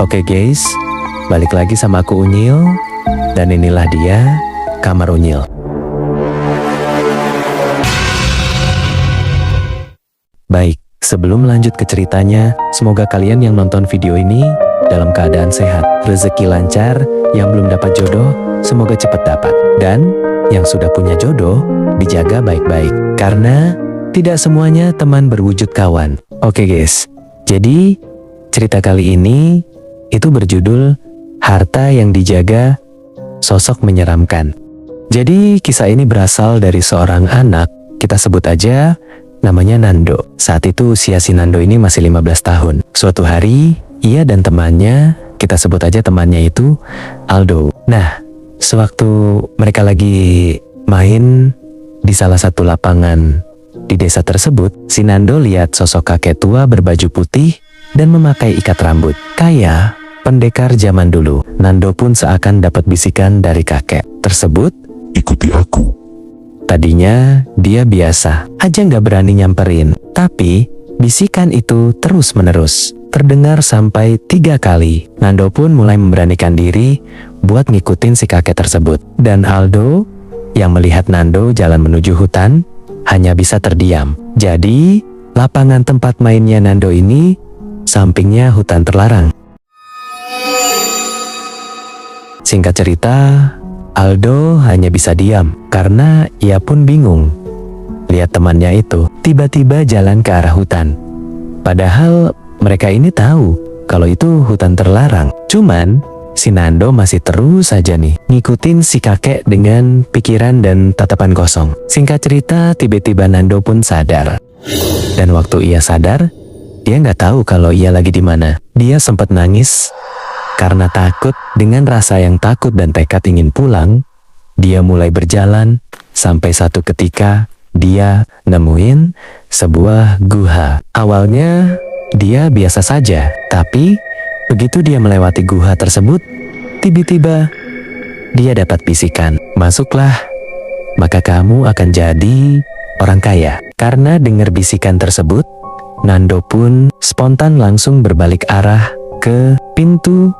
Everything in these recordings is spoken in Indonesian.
Oke guys, balik lagi sama aku Unyil. Dan inilah dia, kamar Unyil. Baik, sebelum lanjut ke ceritanya, semoga kalian yang nonton video ini dalam keadaan sehat, rezeki lancar, yang belum dapat jodoh, semoga cepat dapat. Dan yang sudah punya jodoh, dijaga baik-baik. Karena tidak semuanya teman berwujud kawan. Oke guys, jadi cerita kali ini itu berjudul Harta yang Dijaga, Sosok Menyeramkan. Jadi kisah ini berasal dari seorang anak, kita sebut aja namanya Nando. Saat itu usia si Nando ini masih 15 tahun. Suatu hari, ia dan temannya, kita sebut aja temannya itu Aldo. Nah, sewaktu mereka lagi main di salah satu lapangan di desa tersebut, si Nando lihat sosok kakek tua berbaju putih dan memakai ikat rambut. Kayak pendekar zaman dulu. Nando pun seakan dapat bisikan dari kakek tersebut, "Ikuti aku." Tadinya dia biasa aja nggak berani nyamperin. Tapi bisikan itu terus menerus terdengar sampai 3 kali. Nando pun mulai memberanikan diri buat ngikutin si kakek tersebut. Dan Aldo yang melihat Nando jalan menuju hutan hanya bisa terdiam. Jadi lapangan tempat mainnya Nando ini sampingnya hutan terlarang. Singkat cerita, Aldo hanya bisa diam karena ia pun bingung. Lihat temannya itu tiba-tiba jalan ke arah hutan. Padahal mereka ini tahu kalau itu hutan terlarang. Cuman si Nando masih terus saja nih ngikutin si kakek dengan pikiran dan tatapan kosong. Singkat cerita, tiba-tiba Nando pun sadar. Dan waktu ia sadar, dia nggak tahu kalau ia lagi di mana. Dia sempat nangis karena takut. Dengan rasa yang takut dan tekad ingin pulang, dia mulai berjalan sampai satu ketika dia nemuin sebuah gua. Awalnya dia biasa saja, tapi begitu dia melewati gua tersebut, tiba-tiba dia dapat bisikan, "Masuklah, maka kamu akan jadi orang kaya." Karena dengar bisikan tersebut, Nando pun spontan langsung berbalik arah ke pintu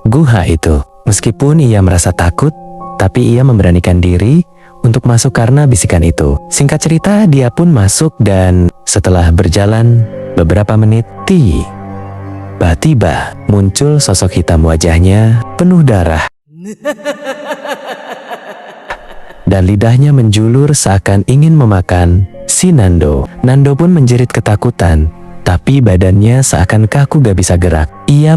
gua itu. Meskipun ia merasa takut, tapi ia memberanikan diri untuk masuk karena bisikan itu. Singkat cerita, dia pun masuk dan setelah berjalan beberapa menit, tiba-tiba muncul sosok hitam, wajahnya penuh darah. Dan lidahnya menjulur seakan ingin memakan si Nando. Nando pun menjerit ketakutan, tapi badannya seakan kaku gak bisa gerak. Ia